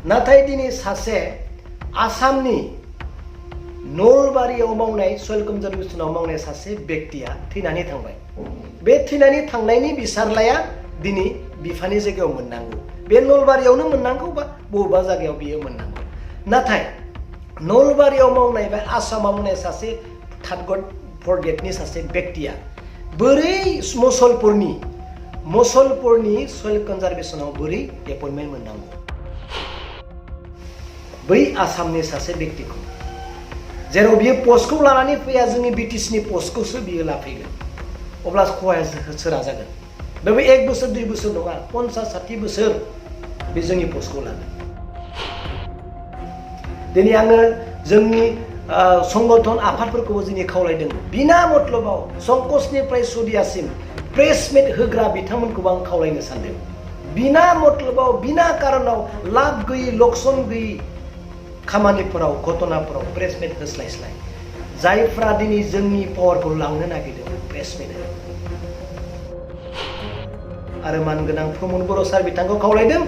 नाथाय दिनै सासे आसामनि नलबारियाव मावनाय सयल कनजारभेसनाव मावनाय सासे बेक्तिया थैनानै थांबाय। बे थैनानै थांनायनि बिसारलाया दिनै बिफानि जायगायाव मोननांगौ, बे नलबारियावनो मोननांगौ बा बबेबा जायगायाव बियो मोननांगौ। नाथाय नलबारियाव मावनाय बा आसामाव मावनाय सासे थार्ड ग्रेड फर्थ ग्रेडनि सासे बेक्तिया बोरै मसलपुरनि सयल कनजारभेसनाव बोरै एपइन्टमेन्ट मोननांगौ? बै आसामनि सासे बेक्तिखौ जेराव बियो पस्टखौ लानानै फैया, जोंनि बिटिसिनि पस्टखौसो बियो लाफैगोन, अब्ला खहाया सोरा जागोन? बेबो 1 बोसोर 2 बोसोर नङा, 50-60 बोसोर बे जोंनि पस्टखौ लागोन। दिनै आङो जोंनि संगठन आफादफोरखौबो जोंनि खावलायदों, बिना मतलबाव संकसनिफ्राय सदियासिम प्रेस मिट होग्रा बिथांमोनखौबो आं खावलायनो सानदों। बिना मतलबाव बिना कारनाव लाब गैयै लक्षण गैयै खामानिफोराव घटनाफोराव प्रेस मिट होस्लायस्लाय जायफ्रा दिनै जोंनि पावारखौ लांनो नागिरदों प्रेस मिट हो। आरो मानगोनां प्रमद बर' सार बिथांखौ खावलायदों,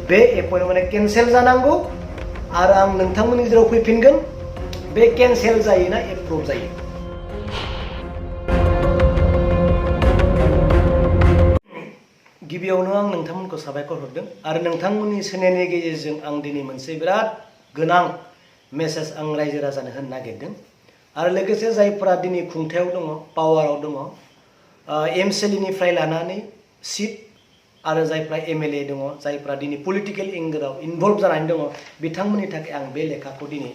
बे एपइन्टमेन्टआ केन्सेल जानांगौ आरो आं नोंथांमोननि गेजेराव फैफिनगोन, बे केन्सेल जायोना एप्रुभ जायो। गिबियावनो आं नोंथांमोनखौ साबायखर हरदों आरो नोंथांमोननि सोनायनि गेजेरजों आं दिनै मोनसे बिराद गोनां मेसेज आं रायजो राजानो होनो नागिरदों। आरो लोगोसे जायफोरा दिनै खुंथायाव दङ, पावाराव दङ, एमसिएलएनिफ्राय लानानै सिट आरो जायफ्रा एमएलए दङ, जायफ्रा दिनै पलिटिकेल एंगेलाव इनभल्भ जानानै दङ, बिथांमोननि थाखाय आं बे लेखाखौ दिनै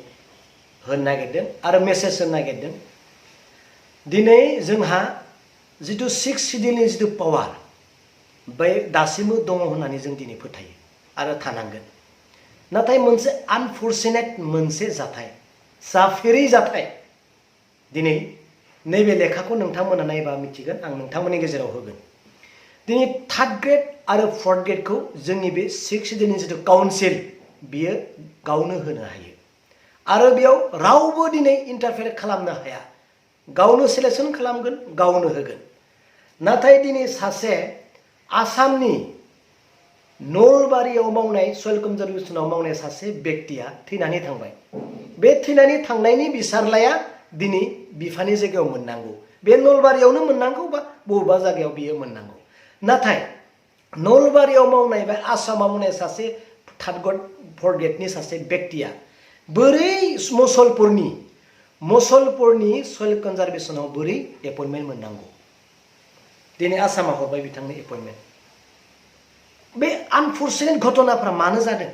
होनो नागिरदों आरो मेसेज होनो नागिरदों। दिनै जोंहा जिथु 6 सिडिउलनि जिथु पावार बे दासिमबो दङ होननानै जों दिनै फोथायो आरो थानांगोन। नाथाय मोनसे आनफर्चुनेट मोनसे जाथाय, जाफेरै जाथाय, दिनै नैबे लेखाखौ नोंथांमोना नायबा मिथिगोन, आं नोंथांमोननि गेजेराव होगोन। दिनै थार्ड ग्रेड आरो फर्थ ग्रेडखौ जोंनि बे 6 सिडिउलनि जिथु काउन्सिल बियो गावनो होनो हायो आरो बेयाव रावबो दिनै इन्टारफेयर खालामनो हाया, गावनो सिलेक्सन खालामगोन, गावनो होगोन। नाथाय दिनै सासे आसामनि नलबारियाव मावनाय सयल कनजारभेसनाव मावनाय सासे बेक्तिया थैनानै थांबाय। बे थैनानै थांनायनि बिसारलाया दिनै बिफानि जायगायाव मोननांगौ, बे नलबारियावनो मोननांगौ बा बबेबा जायगायाव बियो मोननांगौ। नाथाय नलबारियाव मावनाय बा आसामाव मावनाय सासे थार्ड ग्रेड फर्थ ग्रेडनि सासे बेक्तिया बोरै मसलपुरनि सयल कनजारभेसनाव बोरै एपइन्टमेन्ट मोननांगौ? दिनै आसामा हरबाय बिथांनो एपइन्टमेन्ट। बे आनफर्चुनेट घटनाफ्रा मानो जादों,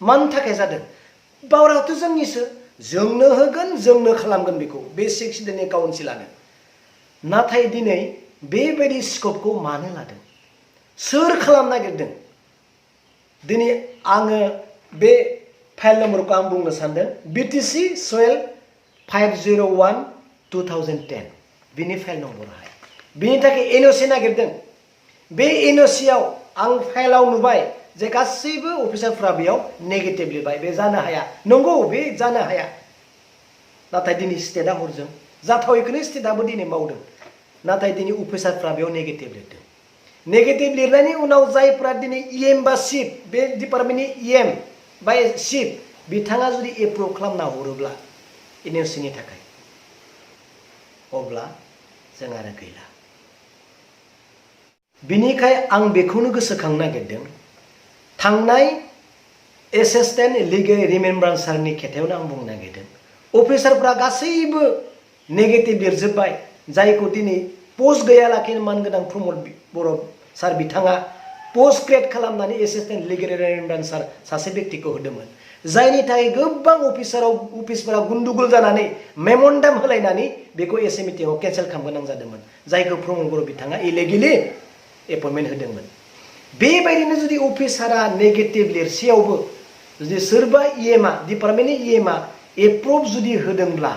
मानो थाखाय जादों? पावाराथ' जोंनिसो, जोंनो होगोन, जोंनो खालामगोन बेखौ, बे 6 सिडिउलनि काउन्सिलानो। नाथाय दिनै बेबायदि स्कपखौ मानो लादों? सोर खालामनो नागिरदों? दिनै आङो बे फाइल नम्बरखौ आं बुंनो सानदों, बिटिसि सयल 501/2010 बिनि फाइल नम्बराहाय। बिनि थाखाय एनअसि नागिरदों। बे एनअसियाव आं फाइलाव नुबाय जे गासैबो अफिसारफ्रा बेयाव नेगेटिभ लिरबाय, बे जानो हाया। नंगौ, बे जानो हाया। नाथाय दिनै स्टेटआ हरदों, जाथावैखौनो स्टेटआबो दिनै मावदों। नाथाय दिनै अफिसारफ्रा बेयाव नेगेटिभ लिरदों। नेगेटिभ लिरनायनि उनाव जायफ्रा दिनै इएम बा चिफ, बे डिपार्टमेन्टनि इएम बा चिफ, बिथाङा जुदि एप्रुभ खालामना हरोब्ला एनअसिनि थाखाय, अब्ला जों आरो गैला। बिनिखाय आं बेखौनो गोसोखांनो नागिरदों, थांनाय एसिस्टेन्ट लिगेल रिमेम्बारान्सारनि खेथायावनो आं बुंनो नागिरदों, अफिसारफ्रा गासैबो नेगेटिभ लिरजोब्बाय, जायखौ दिनै पस्ट गैयालाखिनो मानगोनां प्रमद बर' सार बिथाङा पस्ट क्रिएट खालामनानै एसिस्टेन्ट लिगेल रिमेम्बारान्सार सासे बेक्तिखौ होदोंमोन, जायनि थाखाय गोबां अफिसफोरा गुन्दुगुल जानानै मेम'रेन्डाम होलायनानै बेखौ एसए मिटिंआव केन्सेल खालामनो गोनां जादोंमोन, जायखौ प्रमद बर' बिथाङा इलिगेलि एपइन्टमेन्ट होदोंमोन। बेबायदिनो जुदि अफिसारा नेगेटिभ लिरसेयावबो जुदि सोरबा इएमआ, डिपार्टमेन्टनि इएमआ एप्रुभ जुदि होदोंब्ला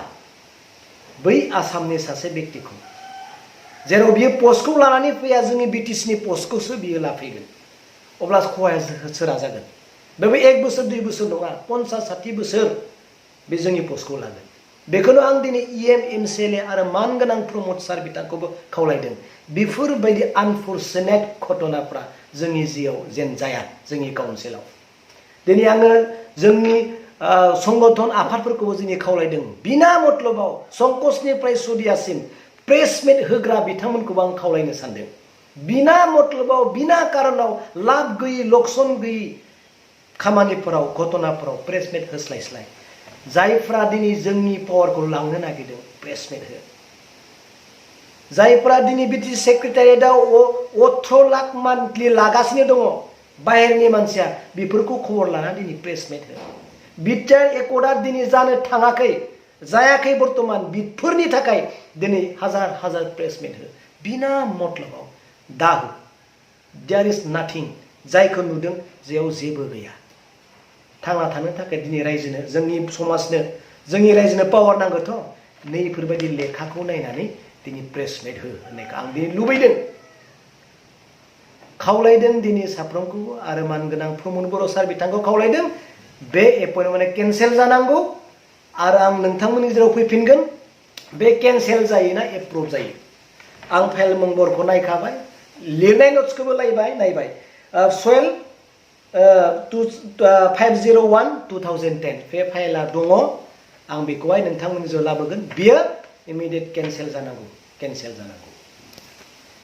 बै आसामनि सासे बेक्तिखौ जेराव बियो पस्टखौ लानानै फैया, जोंनि बिटिसिनि पस्टखौसो बियो लाफैगोन, अब्ला खहाया सोरा जागोन? बेबो 1 बोसोर 2 बोसोर नङा, 50-60 बोसोर बे जोंनि पस्टखौ लागोन। बेखौनो आं दिनै इएम, एमसिएलए आरो मानगोनां प्रमद सार बिथांखौबो खावलायदों, बेफोरबायदि आनफर्चुनेट घटनाफ्रा जोंनि जिआव जेन जाया, जोंनि काउन्सिलाव। दिनै आङो जोंनि संगठन आफादफोरखौबो जोंनि खावलायदों बिना मतलबाव संकसनिफ्राय सुदियासिम प्रेसमिट होग्रा बिथांमोनखौबो आं खावलायनो सानदों बिना मतलबाव बिना कारनाव लाब गैयि लक्षण गैयि खामानिफोराव घटनाफोराव प्रेसमिट होस्लायस्लाय जायफ्रा दिनै जोंनि पावारखौ लांनो नागिरदों प्रेसमिट हो जायफ्रा दिनै बिटि सेक्रेटारियेटआव 18 लाख मान्थलि लागासिनो दङ बाहेरनि मानसिया बेफोरखौ खबर लाना दिनै प्रेसमिट हो बिटिआर एकर्डआ दिनै जानो थाङाखै जायाखै बर्तमान बिफोरनि थाखाय दिनै हाजार हाजार प्रेसमिट हो बिना मतलबाव दा हो देयार इज नाथिं जायखौ नुदों जेयाव जेबो गैया थांना थानो थाखाय दिनै रायजोनो जोंनि समाजनो जोंनि रायजोनो पावार नांगौथ' नैफोरबायदि लेखाखौ नायनानै दिनै प्रेसमिट हो होननायखौ आं दिनै लुबैदों खावलायदों दिनै साफ्रोमखौबो आरो मानगोनां प्रमद बर' सार बिथांखौ खावलायदों बे एपइन्टमेन्टआ केन्सेल जानांगौ आरो आं नोंथांमोननि जेराव फैफिनगोन बे केन्सेल जायोना एप्रुभ जायो आं फाइल नम्बरखौ नायखाबाय लिरनाय नट्सखौबो नायबाय 501/2010 बे फाइला दङ आं बेखौहाय नोंथांमोननि जेराव लाबोगोन बियो इमिडियेट केन्सेल जानांगौ